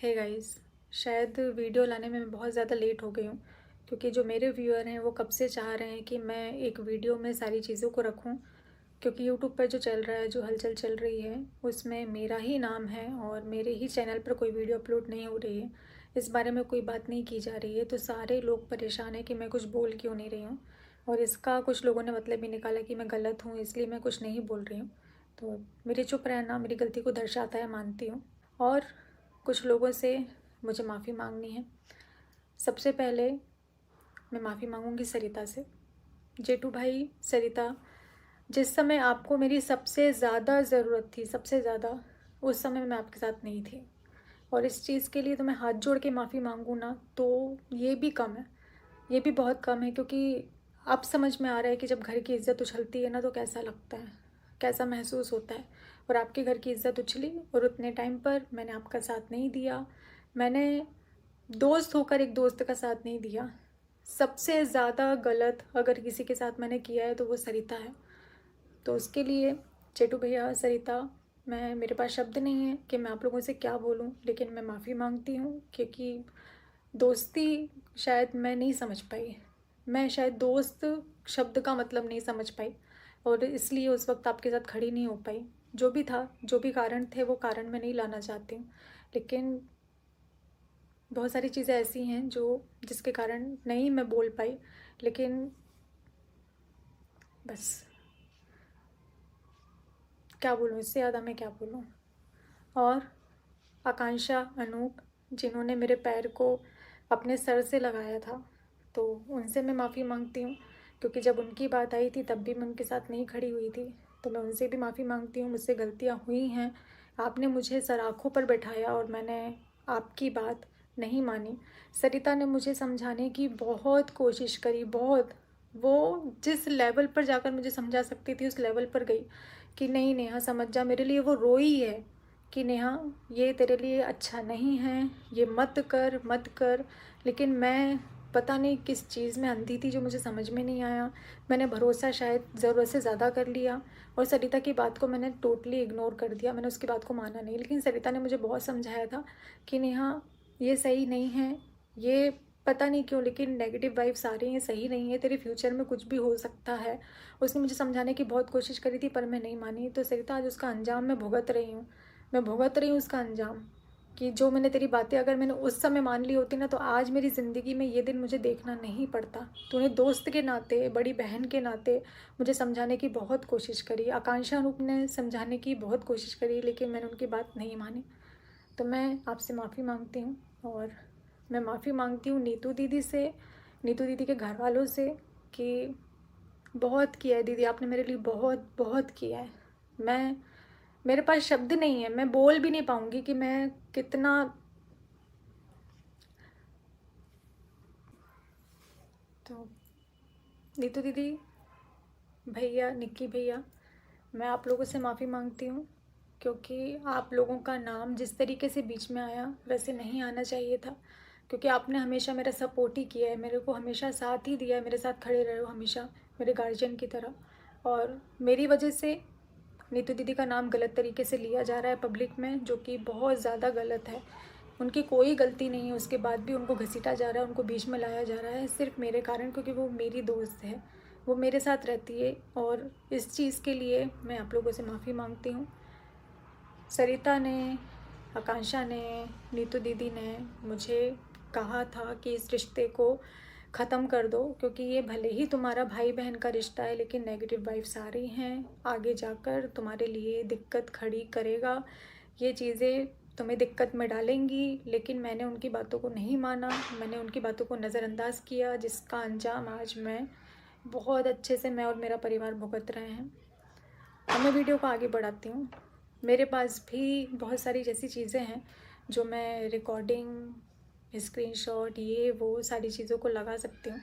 Hey guys, शायद video लाने में मैं बहुत ज़्यादा लेट हो गई हूँ क्योंकि जो मेरे व्यूअर हैं वो कब से चाह रहे हैं कि मैं एक वीडियो में सारी चीज़ों को रखूँ। क्योंकि यूट्यूब पर जो चल रहा है, जो हलचल चल रही है, उसमें मेरा ही नाम है और मेरे ही चैनल पर कोई वीडियो अपलोड नहीं हो रही है। इस बारे में कोई बात नहीं की जा रही है, तो सारे लोग परेशान हैं कि मैं कुछ बोल क्यों नहीं रही हूँ। और इसका कुछ लोगों ने मतलब भी निकाला कि मैं गलत हूँ, इसलिए मैं कुछ नहीं बोल रही हूँ। तो मेरे चुप रहना मेरी गलती को दर्शाता है, मानती हूँ। और कुछ लोगों से मुझे माफ़ी मांगनी है। सबसे पहले मैं माफ़ी मांगूंगी सरिता से। जेठू भाई, सरिता, जिस समय आपको मेरी सबसे ज़्यादा ज़रूरत थी, सबसे ज़्यादा, उस समय मैं आपके साथ नहीं थी। और इस चीज़ के लिए तो मैं हाथ जोड़ के माफ़ी मांगूँ ना, तो ये भी कम है, ये भी बहुत कम है। क्योंकि अब समझ में आ रहा है कि जब घर की इज़्ज़त उछलती है ना, तो कैसा लगता है, कैसा महसूस होता है। और आपके घर की इज़्ज़त उछली और उतने टाइम पर मैंने आपका साथ नहीं दिया। मैंने दोस्त होकर एक दोस्त का साथ नहीं दिया। सबसे ज़्यादा गलत अगर किसी के साथ मैंने किया है तो वो सरिता है। तो उसके लिए चेटू भैया, सरिता, मैं मेरे पास शब्द नहीं है कि मैं आप लोगों से क्या बोलूं, लेकिन मैं माफ़ी मांगती हूं क्योंकि दोस्ती शायद मैं नहीं समझ पाई। मैं शायद दोस्त शब्द का मतलब नहीं समझ पाई और इसलिए उस वक्त आपके साथ खड़ी नहीं हो पाई। जो भी था, जो भी कारण थे, वो कारण मैं नहीं लाना चाहती हूँ, लेकिन बहुत सारी चीज़ें ऐसी हैं जो जिसके कारण नहीं मैं बोल पाई। लेकिन बस क्या बोलूँ, इससे ज़्यादा मैं क्या बोलूँ। और आकांक्षा, अनूप, जिन्होंने मेरे पैर को अपने सर से लगाया था, तो उनसे मैं माफ़ी मांगती हूँ क्योंकि जब उनकी बात आई थी तब भी मैं उनके साथ नहीं खड़ी हुई थी। तो मैं उनसे भी माफ़ी मांगती हूँ, मुझसे गलतियाँ हुई हैं। आपने मुझे सर आँखों पर बैठाया और मैंने आपकी बात नहीं मानी। सरिता ने मुझे समझाने की बहुत कोशिश करी, बहुत। वो जिस लेवल पर जाकर मुझे समझा सकती थी उस लेवल पर गई कि नहीं नेहा समझ जा। मेरे लिए वो रोई है कि नेहा, ये तेरे लिए अच्छा नहीं है, ये मत कर, मत कर। लेकिन मैं पता नहीं किस चीज़ में अंधी थी जो मुझे समझ में नहीं आया। मैंने भरोसा शायद ज़रूरत से ज़्यादा कर लिया और सरिता की बात को मैंने टोटली इग्नोर कर दिया। मैंने उसकी बात को माना नहीं, लेकिन सरिता ने मुझे बहुत समझाया था कि नेहा, ये सही नहीं है, ये पता नहीं क्यों लेकिन नेगेटिव वाइब्स आ रही हैं, सही नहीं है, तेरे फ्यूचर में कुछ भी हो सकता है। उसने मुझे समझाने की बहुत कोशिश करी थी पर मैं नहीं मानी। तो सरिता, आज उसका अंजाम मैं भुगत रही हूँ। मैं भुगत रही हूँ उसका अंजाम कि जो मैंने तेरी बातें अगर मैंने उस समय मान ली होती ना, तो आज मेरी ज़िंदगी में ये दिन मुझे देखना नहीं पड़ता। तूने दोस्त के नाते, बड़ी बहन के नाते मुझे समझाने की बहुत कोशिश करी। आकांक्षा, अनूप ने समझाने की बहुत कोशिश करी, लेकिन मैंने उनकी बात नहीं मानी। तो मैं आपसे माफ़ी मांगती हूँ। और मैं माफ़ी मांगती हूँ नीतू दीदी से, नीतू दीदी के घर वालों से, कि बहुत किया है दीदी, आपने मेरे लिए बहुत बहुत किया है। मैं मेरे पास शब्द नहीं है, मैं बोल भी नहीं पाऊंगी कि मैं कितना। तो नीतू दीदी, भैया, निक्की भैया, मैं आप लोगों से माफ़ी मांगती हूँ क्योंकि आप लोगों का नाम जिस तरीके से बीच में आया वैसे नहीं आना चाहिए था। क्योंकि आपने हमेशा मेरा सपोर्ट ही किया है, मेरे को हमेशा साथ ही दिया है, मेरे साथ खड़े रहे हो हमेशा मेरे गार्जियन की तरह। और मेरी वजह से नीतू दीदी का नाम गलत तरीके से लिया जा रहा है पब्लिक में, जो कि बहुत ज़्यादा गलत है। उनकी कोई गलती नहीं है, उसके बाद भी उनको घसीटा जा रहा है, उनको बीच में लाया जा रहा है सिर्फ मेरे कारण, क्योंकि वो मेरी दोस्त है, वो मेरे साथ रहती है। और इस चीज़ के लिए मैं आप लोगों से माफ़ी मांगती हूँ। सरिता ने, आकांक्षा ने, नीतू दीदी ने मुझे कहा था कि इस रिश्ते को ख़त्म कर दो, क्योंकि ये भले ही तुम्हारा भाई बहन का रिश्ता है, लेकिन नेगेटिव वाइब्स आ रही हैं, आगे जाकर तुम्हारे लिए दिक्कत खड़ी करेगा, ये चीज़ें तुम्हें दिक्कत में डालेंगी। लेकिन मैंने उनकी बातों को नहीं माना, मैंने उनकी बातों को नज़रअंदाज किया, जिसका अंजाम आज मैं बहुत अच्छे से, मैं और मेरा परिवार भुगत रहे हैं। अब मैं वीडियो को आगे बढ़ाती हूँ। मेरे पास भी बहुत सारी जैसी चीज़ें हैं जो मैं रिकॉर्डिंग, स्क्रीनशॉट, ये वो सारी चीज़ों को लगा सकती हूँ,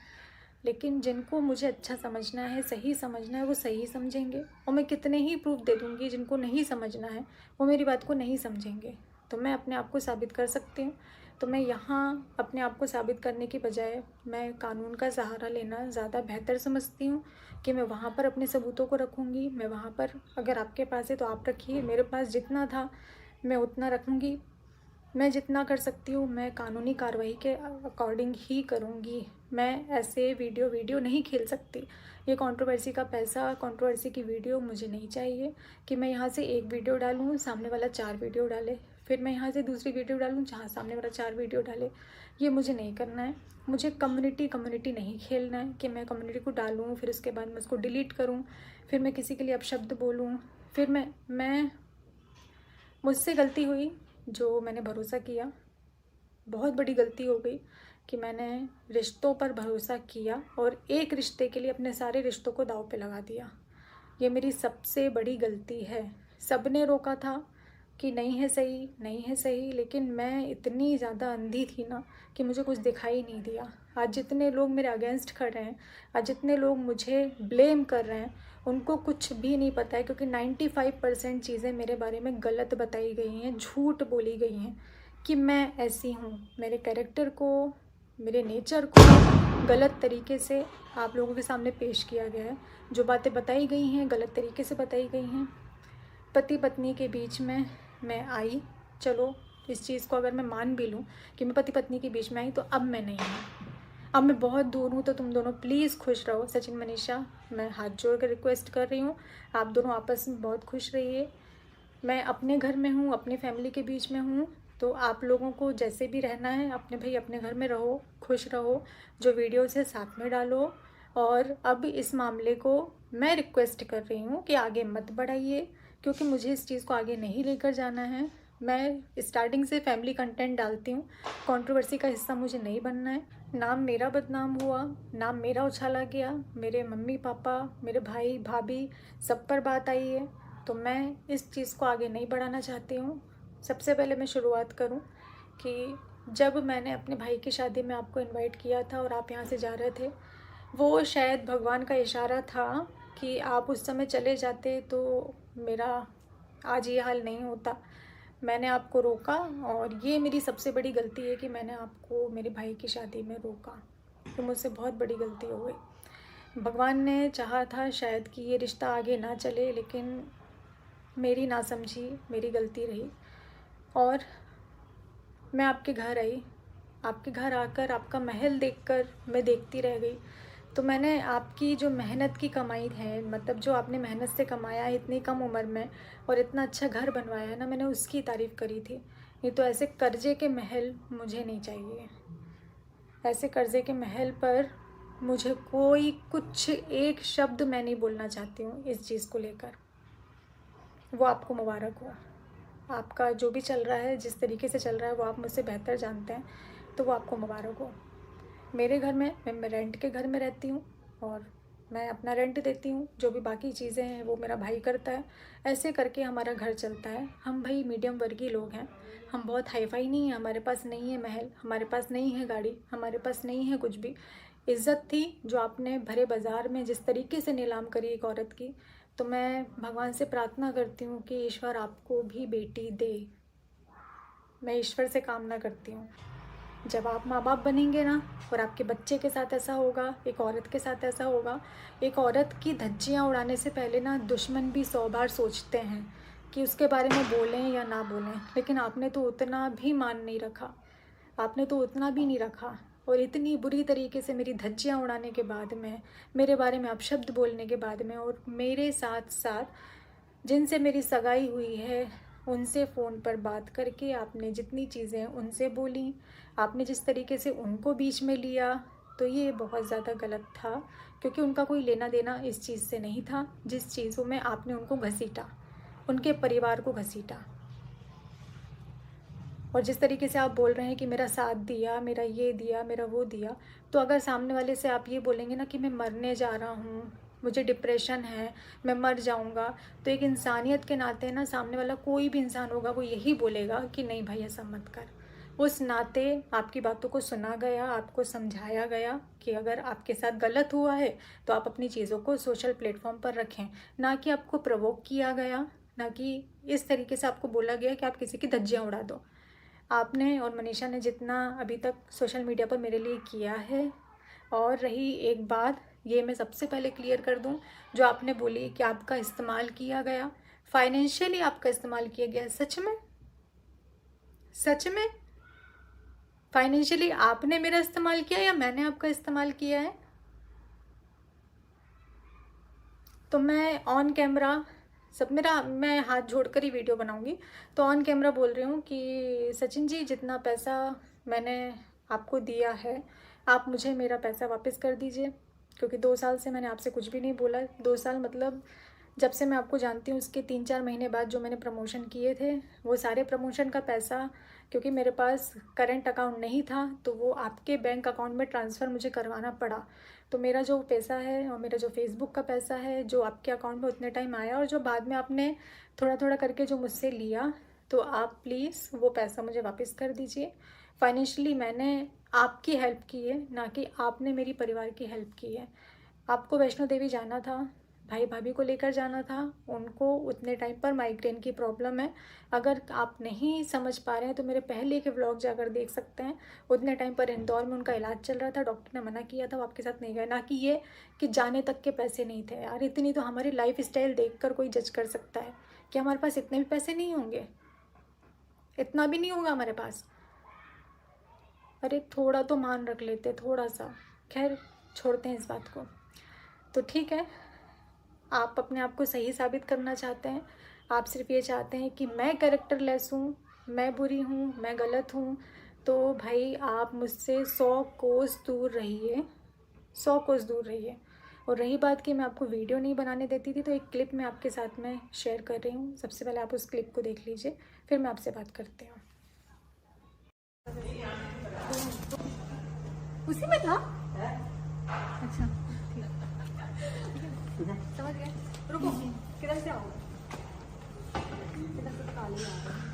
लेकिन जिनको मुझे अच्छा समझना है, सही समझना है, वो सही समझेंगे। और मैं कितने ही प्रूफ दे दूँगी, जिनको नहीं समझना है वो मेरी बात को नहीं समझेंगे। तो मैं अपने आप को साबित कर सकती हूँ। तो मैं यहाँ अपने आप को साबित करने की बजाय मैं कानून का सहारा लेना ज़्यादा बेहतर समझती हूँ कि मैं वहाँ पर अपने सबूतों को रखूँगी। मैं वहाँ पर, अगर आपके पास है तो आप रखिए, मेरे पास जितना था मैं उतना रखूँगी। मैं जितना कर सकती हूँ मैं कानूनी कार्रवाई के अकॉर्डिंग ही करूँगी। मैं ऐसे वीडियो नहीं खेल सकती। ये कंट्रोवर्सी का पैसा, कंट्रोवर्सी की वीडियो मुझे नहीं चाहिए कि मैं यहाँ से एक वीडियो डालूँ, सामने वाला 4 वीडियो डाले, फिर मैं यहाँ से दूसरी वीडियो डालूँ जहाँ सामने वाला 4 वीडियो डाले। ये मुझे नहीं करना है। मुझे कम्युनिटी नहीं खेलना है कि मैं कम्युनिटी को डालूँ, फिर उसके बाद मैं उसको डिलीट करूँ, फिर मैं किसी के लिए अपशब्द बोलूँ, फिर मैं मुझसे गलती हुई जो मैंने भरोसा किया। बहुत बड़ी गलती हो गई कि मैंने रिश्तों पर भरोसा किया और एक रिश्ते के लिए अपने सारे रिश्तों को दांव पे लगा दिया। ये मेरी सबसे बड़ी गलती है। सबने रोका था कि नहीं है सही, नहीं है सही, लेकिन मैं इतनी ज़्यादा अंधी थी ना कि मुझे कुछ दिखाई नहीं दिया। आज जितने लोग मेरे अगेंस्ट खड़े हैं, आज जितने लोग मुझे ब्लेम कर रहे हैं, उनको कुछ भी नहीं पता है, क्योंकि 95% चीज़ें मेरे बारे में गलत बताई गई हैं, झूठ बोली गई हैं कि मैं ऐसी हूँ। मेरे कैरेक्टर को, मेरे नेचर को गलत तरीके से आप लोगों के सामने पेश किया गया है। जो बातें बताई गई हैं गलत तरीके से बताई गई हैं। पति पत्नी के बीच में मैं आई, चलो इस चीज़ को अगर मैं मान भी लूँ कि मैं पति पत्नी के बीच में आई, तो अब मैं नहीं हूँ, अब मैं बहुत दूर हूँ। तो तुम दोनों प्लीज़ खुश रहो। सचिन मनीषा, मैं हाथ जोड़ कर रिक्वेस्ट कर रही हूँ, आप दोनों आपस में बहुत खुश रहिए। मैं अपने घर में हूँ, अपनी फैमिली के बीच में हूँ, तो आप लोगों को जैसे भी रहना है अपने भाई अपने घर में रहो, खुश रहो, जो वीडियोस है साथ में डालो। और अब इस मामले को मैं रिक्वेस्ट कर रही हूँ कि आगे मत बढ़ाइए, क्योंकि मुझे इस चीज़ को आगे नहीं लेकर जाना है। मैं स्टार्टिंग से फैमिली कंटेंट डालती हूँ, कंट्रोवर्सी का हिस्सा मुझे नहीं बनना है। नाम मेरा बदनाम हुआ, नाम मेरा उछाला गया, मेरे मम्मी पापा, मेरे भाई भाभी सब पर बात आई है, तो मैं इस चीज़ को आगे नहीं बढ़ाना चाहती हूँ। सबसे पहले मैं शुरुआत करूँ कि जब मैंने अपने भाई की शादी में आपको इनवाइट किया था और आप यहाँ से जा रहे थे, वो शायद भगवान का इशारा था कि आप उस समय चले जाते तो मेरा आज ये हाल नहीं होता। मैंने आपको रोका और ये मेरी सबसे बड़ी गलती है कि मैंने आपको मेरे भाई की शादी में रोका। तो मुझसे बहुत बड़ी गलती हो गई। भगवान ने चाहा था शायद कि ये रिश्ता आगे ना चले, लेकिन मेरी नासमझी, मेरी गलती रही। और मैं आपके घर आई, आपके घर आकर आपका महल देखकर मैं देखती रह गई। तो मैंने आपकी जो मेहनत की कमाई है, मतलब जो आपने मेहनत से कमाया है इतनी कम उम्र में और इतना अच्छा घर बनवाया है ना, मैंने उसकी तारीफ़ करी थी। नहीं तो ऐसे कर्जे के महल मुझे नहीं चाहिए। ऐसे कर्जे के महल पर मुझे कोई कुछ एक शब्द मैं नहीं बोलना चाहती हूँ इस चीज़ को लेकर। वो आपको मुबारक हो। आपका जो भी चल रहा है, जिस तरीके से चल रहा है, वो आप मुझसे बेहतर जानते हैं, तो वो आपको मुबारक हो। मेरे घर में मैं रेंट के घर में रहती हूँ और मैं अपना रेंट देती हूँ, जो भी बाकी चीज़ें हैं वो मेरा भाई करता है। ऐसे करके हमारा घर चलता है। हम भाई मीडियम वर्गीय लोग हैं, हम बहुत हाई फाई नहीं हैं, हमारे पास नहीं है महल, हमारे पास नहीं है गाड़ी, हमारे पास नहीं है कुछ भी। इज़्ज़त थी जो आपने भरे बाज़ार में जिस तरीके से नीलाम करी एक औरत की, तो मैं भगवान से प्रार्थना करती हूँ कि ईश्वर आपको भी बेटी दे। मैं ईश्वर से कामना करती हूँ। जब आप माँ बाप बनेंगे ना और आपके बच्चे के साथ ऐसा होगा, एक औरत के साथ ऐसा होगा, एक औरत की धज्जियाँ उड़ाने से पहले ना दुश्मन भी 100 बार सोचते हैं कि उसके बारे में बोलें या ना बोलें। लेकिन आपने तो उतना भी मान नहीं रखा, आपने तो उतना भी नहीं रखा। और इतनी बुरी तरीके से मेरी धज्जियाँ उड़ाने के बाद में, मेरे बारे में अपशब्द बोलने के बाद में, और मेरे साथ साथ जिनसे मेरी सगाई हुई है उनसे फ़ोन पर बात करके आपने जितनी चीज़ें उनसे बोली, आपने जिस तरीके से उनको बीच में लिया, तो ये बहुत ज़्यादा गलत था, क्योंकि उनका कोई लेना देना इस चीज़ से नहीं था जिस चीज़ों में आपने उनको घसीटा, उनके परिवार को घसीटा। और जिस तरीके से आप बोल रहे हैं कि मेरा साथ दिया, मेरा ये दिया, मेरा वो दिया, तो अगर सामने वाले से आप ये बोलेंगे ना कि मैं मरने जा रहा हूँ, मुझे डिप्रेशन है, मैं मर जाऊँगा, तो एक इंसानियत के नाते ना सामने वाला कोई भी इंसान होगा वो यही बोलेगा कि नहीं भाई ऐसा मत कर। उस नाते आपकी बातों को सुना गया, आपको समझाया गया कि अगर आपके साथ गलत हुआ है तो आप अपनी चीज़ों को सोशल प्लेटफॉर्म पर रखें, ना कि आपको प्रवोक किया गया, ना कि इस तरीके से आपको बोला गया कि आप किसी की धज्जियाँ उड़ा दो। आपने और मनीषा ने जितना अभी तक सोशल मीडिया पर मेरे लिए किया है, और रही एक बात, ये मैं सबसे पहले क्लियर कर दूं, जो आपने बोली कि आपका इस्तेमाल किया गया, फाइनेंशियली आपका इस्तेमाल किया गया, सच में फाइनेंशियली आपने मेरा इस्तेमाल किया या मैंने आपका इस्तेमाल किया है? तो मैं ऑन कैमरा सब मेरा मैं हाथ जोड़कर ही वीडियो बनाऊंगी। तो ऑन कैमरा बोल रही हूँ कि सचिन जी, जितना पैसा मैंने आपको दिया है, आप मुझे मेरा पैसा वापस कर दीजिए, क्योंकि 2 साल से मैंने आपसे कुछ भी नहीं बोला। 2 साल मतलब जब से मैं आपको जानती हूँ उसके 3-4 महीने बाद जो मैंने प्रमोशन किए थे, वो सारे प्रमोशन का पैसा, क्योंकि मेरे पास करंट अकाउंट नहीं था, तो वो आपके बैंक अकाउंट में ट्रांसफ़र मुझे करवाना पड़ा। तो मेरा जो पैसा है और मेरा जो फेसबुक का पैसा है जो आपके अकाउंट में उतने टाइम आया, और जो बाद में आपने थोड़ा थोड़ा करके जो मुझसे लिया, तो आप प्लीज़ वो पैसा मुझे वापस कर दीजिए। फाइनेंशियली मैंने आपकी हेल्प की है, ना कि आपने मेरी परिवार की हेल्प की है। आपको वैष्णो देवी जाना था, भाई भाभी को लेकर जाना था, उनको उतने टाइम पर माइग्रेन की प्रॉब्लम है। अगर आप नहीं समझ पा रहे हैं तो मेरे पहले के व्लॉग जाकर देख सकते हैं। उतने टाइम पर इंदौर में उनका इलाज चल रहा था, डॉक्टर ने मना किया था वो आपके साथ नहीं गए। ना कि ये कि जाने तक के पैसे नहीं थे यार। इतनी तो हमारी लाइफ स्टाइल देख कर कोई जज कर सकता है कि हमारे पास इतने भी पैसे नहीं होंगे, इतना भी नहीं होगा हमारे पास। अरे थोड़ा तो मान रख लेते, थोड़ा सा। खैर छोड़ते हैं इस बात को। तो ठीक है, आप अपने आप को सही साबित करना चाहते हैं, आप सिर्फ ये चाहते हैं कि मैं कैरेक्टर लेस हूँ, मैं बुरी हूँ, मैं गलत हूँ, तो भाई आप मुझसे 100 कोस दूर रहिए, 100 कोस दूर रहिए। और रही बात कि मैं आपको वीडियो नहीं बनाने देती थी, तो एक क्लिप मैं आपके साथ में शेयर कर रही हूँ। सबसे पहले आप उस क्लिप को देख लीजिए, फिर मैं आपसे बात करती हूँ। उसी में था? अच्छा समझ गए। रुको, किधर से आओगे? किधर से काले आ रहे हैं?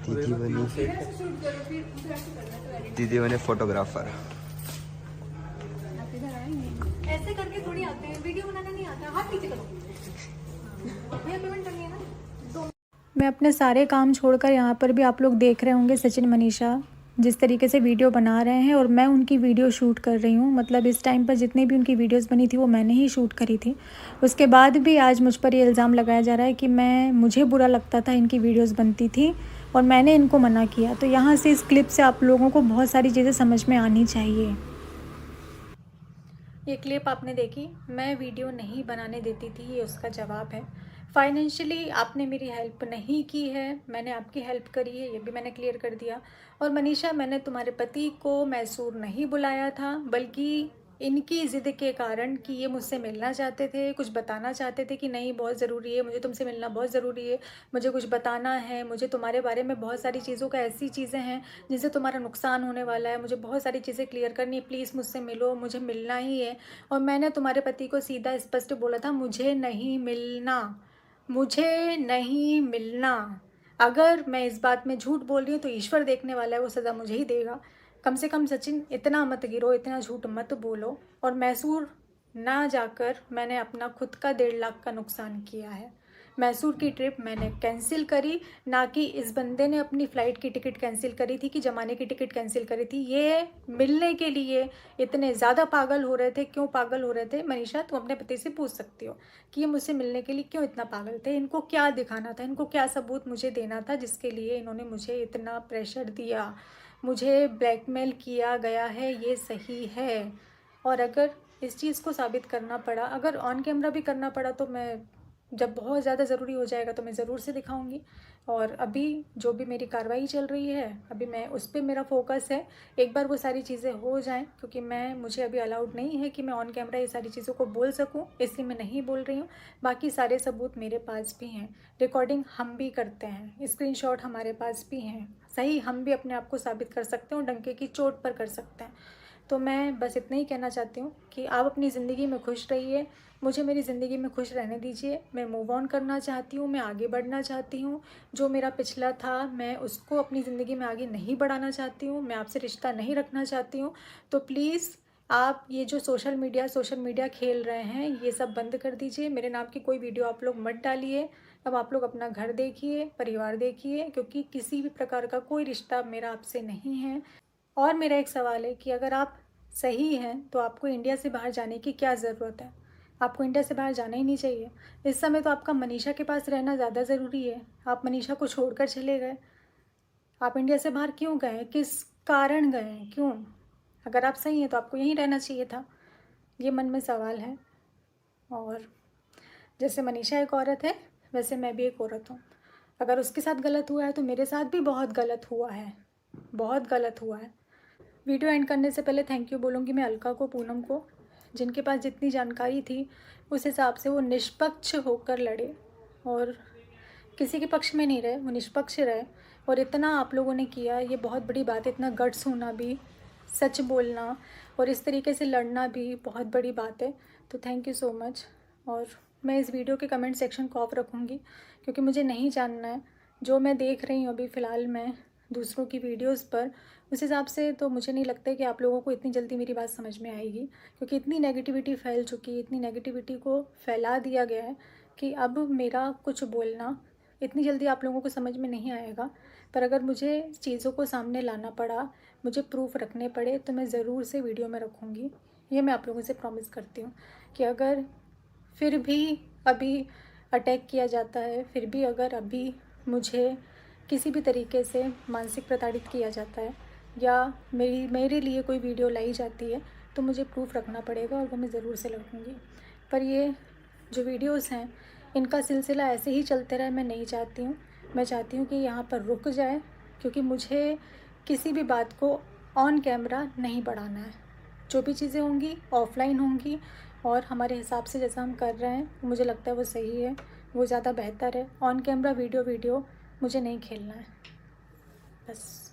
दीदी बनी किधर से शूट करो, फिर उधर से करना तो एडिट। दीदी बने फोटोग्राफर। आप इधर आएंगे, ऐसे करके थोड़ी आते हैं, वीडियो बनाना नहीं आता। हाथ नीचे करो भैया, पेमेंट करनी है ना। मैं अपने सारे काम छोड़कर यहाँ पर भी आप लोग देख रहे होंगे सचिन मनीषा जिस तरीके से वीडियो बना रहे हैं, और मैं उनकी वीडियो शूट कर रही हूँ। मतलब इस टाइम पर जितनी भी उनकी वीडियोस बनी थी वो मैंने ही शूट करी थी। उसके बाद भी आज मुझ पर ये इल्ज़ाम लगाया जा रहा है कि मुझे बुरा लगता था इनकी वीडियोस बनती थी और मैंने इनको मना किया। तो यहाँ से इस क्लिप से आप लोगों को बहुत सारी चीज़ें समझ में आनी चाहिए। ये क्लिप आपने देखी, मैं वीडियो नहीं बनाने देती थी, ये उसका जवाब है। फाइनेंशियली आपने मेरी हेल्प नहीं की है, मैंने आपकी हेल्प करी है, ये भी मैंने क्लियर कर दिया। और मनीषा, मैंने तुम्हारे पति को मैसूर नहीं बुलाया था, बल्कि इनकी ज़िद के कारण कि ये मुझसे मिलना चाहते थे, कुछ बताना चाहते थे कि नहीं बहुत ज़रूरी है, मुझे तुमसे मिलना बहुत ज़रूरी है, मुझे कुछ बताना है, मुझे तुम्हारे बारे में बहुत सारी चीज़ों का ऐसी चीज़ें हैं जिनसे तुम्हारा नुकसान होने वाला है, मुझे बहुत सारी चीज़ें क्लियर करनी है, प्लीज़ मुझसे मिलो, मुझे मिलना ही है। और मैंने तुम्हारे पति को सीधा स्पष्ट बोला था, मुझे नहीं मिलना, मुझे नहीं मिलना। अगर मैं इस बात में झूठ बोल रही हूँ तो ईश्वर देखने वाला है, वो सज़ा मुझे ही देगा। कम से कम सचिन इतना मत गिरो, इतना झूठ मत बोलो। और मैसूर ना जाकर मैंने अपना खुद का 1.5 लाख का नुकसान किया है। मैसूर की ट्रिप मैंने कैंसिल करी, ना कि इस बंदे ने अपनी फ़्लाइट की टिकट कैंसिल करी थी, कि जमाने की टिकट कैंसिल करी थी। ये मिलने के लिए इतने ज़्यादा पागल हो रहे थे। क्यों पागल हो रहे थे मनीषा, तुम अपने पति से पूछ सकती हो कि ये मुझसे मिलने के लिए क्यों इतना पागल थे। इनको क्या दिखाना था, इनको क्या सबूत मुझे देना था जिसके लिए इन्होंने मुझे इतना प्रेशर दिया, मुझे ब्लैकमेल किया गया है, ये सही है। और अगर इस चीज़ को साबित करना पड़ा, अगर ऑन कैमरा भी करना पड़ा, तो मैं जब बहुत ज़्यादा ज़रूरी हो जाएगा तो मैं ज़रूर से दिखाऊंगी। और अभी जो भी मेरी कार्रवाई चल रही है, अभी मैं उस पर मेरा फोकस है। एक बार वो सारी चीज़ें हो जाएं, क्योंकि मुझे अभी अलाउड नहीं है कि मैं ऑन कैमरा ये सारी चीज़ों को बोल सकूं, इसलिए मैं नहीं बोल रही हूँ। बाकी सारे सबूत मेरे पास भी हैं, रिकॉर्डिंग हम भी करते हैं, स्क्रीनशॉट हमारे पास भी हैं। सही, हम भी अपने आप को साबित कर सकते हैं और डंके की चोट पर कर सकते हैं। तो मैं बस इतना ही कहना चाहती हूँ कि आप अपनी ज़िंदगी में खुश रहिए, मुझे मेरी ज़िंदगी में खुश रहने दीजिए। मैं मूव ऑन करना चाहती हूँ, मैं आगे बढ़ना चाहती हूँ। जो मेरा पिछला था मैं उसको अपनी ज़िंदगी में आगे नहीं बढ़ाना चाहती हूँ, मैं आपसे रिश्ता नहीं रखना चाहती हूँ। तो प्लीज़ आप ये जो सोशल मीडिया खेल रहे हैं, ये सब बंद कर दीजिए। मेरे नाम की कोई वीडियो आप लोग मत डालिए। अब आप लोग अपना घर देखिए, परिवार देखिए, क्योंकि किसी भी प्रकार का कोई रिश्ता मेरा आपसे नहीं है। और मेरा एक सवाल है कि अगर आप सही हैं तो आपको इंडिया से बाहर जाने की क्या ज़रूरत है? आपको इंडिया से बाहर जाना ही नहीं चाहिए। इस समय तो आपका मनीषा के पास रहना ज़्यादा ज़रूरी है। आप मनीषा को छोड़कर चले गए। आप इंडिया से बाहर क्यों गए, किस कारण गए, क्यों? अगर आप सही हैं तो आपको यहीं रहना चाहिए था, ये मन में सवाल है। और जैसे मनीषा एक औरत है, वैसे मैं भी एक औरत हूँ। अगर उसके साथ गलत हुआ है तो मेरे साथ भी बहुत गलत हुआ है, बहुत गलत हुआ है। वीडियो एंड करने से पहले थैंक यू बोलूँगी मैं अलका को, पूनम को, जिनके पास जितनी जानकारी थी उस हिसाब से वो निष्पक्ष होकर लड़े और किसी के पक्ष में नहीं रहे, वो निष्पक्ष रहे। और इतना आप लोगों ने किया, ये बहुत बड़ी बात है। इतना गट्स होना भी, सच बोलना और इस तरीके से लड़ना भी बहुत बड़ी बात है। तो थैंक यू सो मच। और मैं इस वीडियो के कमेंट सेक्शन को ऑफ रखूँगी, क्योंकि मुझे नहीं जानना है जो मैं देख रही हूँ अभी फ़िलहाल मैं दूसरों की वीडियोस पर, उस हिसाब से तो मुझे नहीं लगता है कि आप लोगों को इतनी जल्दी मेरी बात समझ में आएगी, क्योंकि इतनी नेगेटिविटी फैल चुकी है, इतनी नेगेटिविटी को फैला दिया गया है कि अब मेरा कुछ बोलना इतनी जल्दी आप लोगों को समझ में नहीं आएगा। पर अगर मुझे चीज़ों को सामने लाना पड़ा, मुझे प्रूफ रखने पड़े, तो मैं ज़रूर से वीडियो में रखूँगी। ये मैं आप लोगों से प्रॉमिस करती हूँ कि अगर फिर भी अभी अटैक किया जाता है, फिर भी अगर अभी मुझे किसी भी तरीके से मानसिक प्रताड़ित किया जाता है या मेरे लिए कोई वीडियो लाई जाती है, तो मुझे प्रूफ रखना पड़ेगा और वो मैं ज़रूर से रखूँगी। पर ये जो वीडियोस हैं, इनका सिलसिला ऐसे ही चलते रहे, मैं नहीं चाहती हूँ। मैं चाहती हूँ कि यहाँ पर रुक जाए, क्योंकि मुझे किसी भी बात को ऑन कैमरा नहीं बढ़ाना है। जो भी चीज़ें होंगी ऑफलाइन होंगी और हमारे हिसाब से जैसा हम कर रहे हैं, मुझे लगता है वो सही है, वो ज़्यादा बेहतर है। ऑन कैमरा वीडियो मुझे नहीं खेलना है, बस।